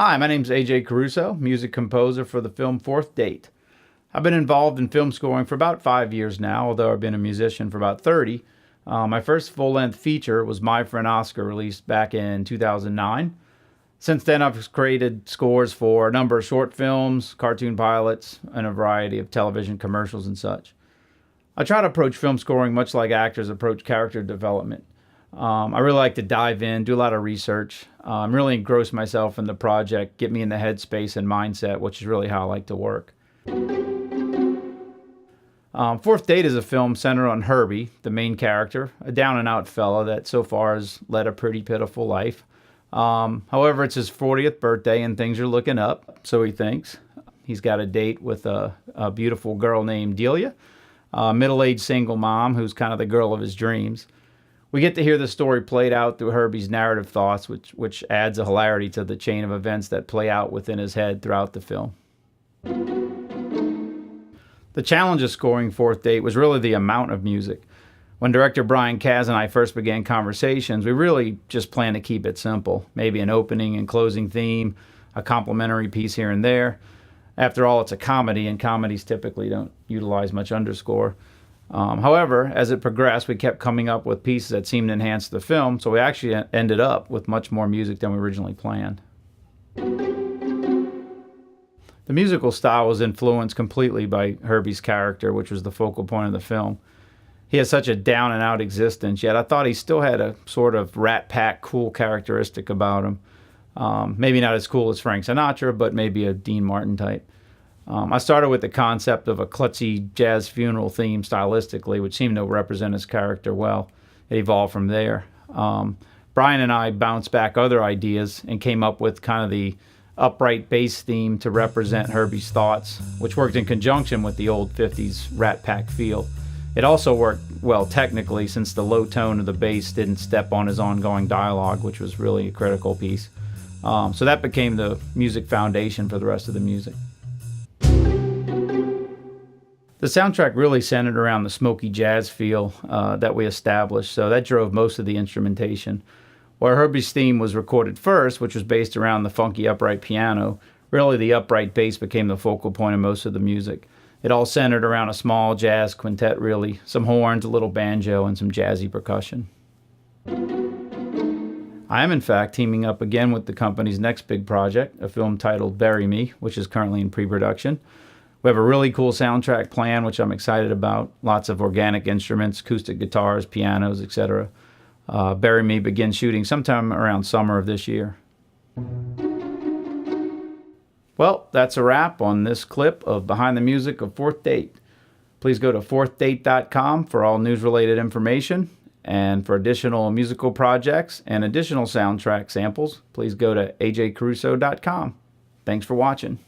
Hi, my name's AJ Caruso, music composer for the film Fourth Date. I've been involved in film scoring for about 5 years now, although I've been a musician for about 30. My first full-length feature was My Friend Oscar, released back in 2009. Since then, I've created scores for a number of short films, cartoon pilots, and a variety of television commercials and such. I try to approach film scoring much like actors approach character development. I really like to dive in, do a lot of research, really engross myself in the project, get me in the headspace and mindset, which is really how I like to work. Fourth Date is a film centered on Herbie, the main character, a down-and-out fella that so far has led a pretty pitiful life. However, it's his 40th birthday and things are looking up, so he thinks. He's got a date with a beautiful girl named Delia, a middle-aged single mom who's kind of the girl of his dreams. We get to hear the story played out through Herbie's narrative thoughts, which adds a hilarity to the chain of events that play out within his head throughout the film. The challenge of scoring Fourth Date was really the amount of music. When director Brian Kaz and I first began conversations, we really just planned to keep it simple. Maybe an opening and closing theme, a complimentary piece here and there. After all, it's a comedy, and comedies typically don't utilize much underscore. However, as it progressed, we kept coming up with pieces that seemed to enhance the film, so we actually ended up with much more music than we originally planned. The musical style was influenced completely by Herbie's character, which was the focal point of the film. He has such a down-and-out existence, yet I thought he still had a sort of Rat Pack cool characteristic about him. Maybe not as cool as Frank Sinatra, but maybe a Dean Martin type. I started with the concept of a klutzy jazz funeral theme stylistically, which seemed to represent his character well. It evolved from there. Brian and I bounced back other ideas and came up with kind of the upright bass theme to represent Herbie's thoughts, which worked in conjunction with the old 50s Rat Pack feel. It also worked well technically, since the low tone of the bass didn't step on his ongoing dialogue, which was really a critical piece. So that became the music foundation for the rest of the music. The soundtrack really centered around the smoky jazz feel that we established, so that drove most of the instrumentation. Where Herbie's theme was recorded first, which was based around the funky upright piano, really the upright bass became the focal point of most of the music. It all centered around a small jazz quintet, really, some horns, a little banjo, and some jazzy percussion. I am, in fact, teaming up again with the company's next big project, a film titled Bury Me, which is currently in pre-production. We have a really cool soundtrack plan, which I'm excited about. Lots of organic instruments, acoustic guitars, pianos, etc. Bury Me begins shooting sometime around summer of this year. Well, that's a wrap on this clip of Behind the Music of Fourth Date. Please go to fourthdate.com for all news-related information. And for additional musical projects and additional soundtrack samples, please go to ajcaruso.com. Thanks for watching.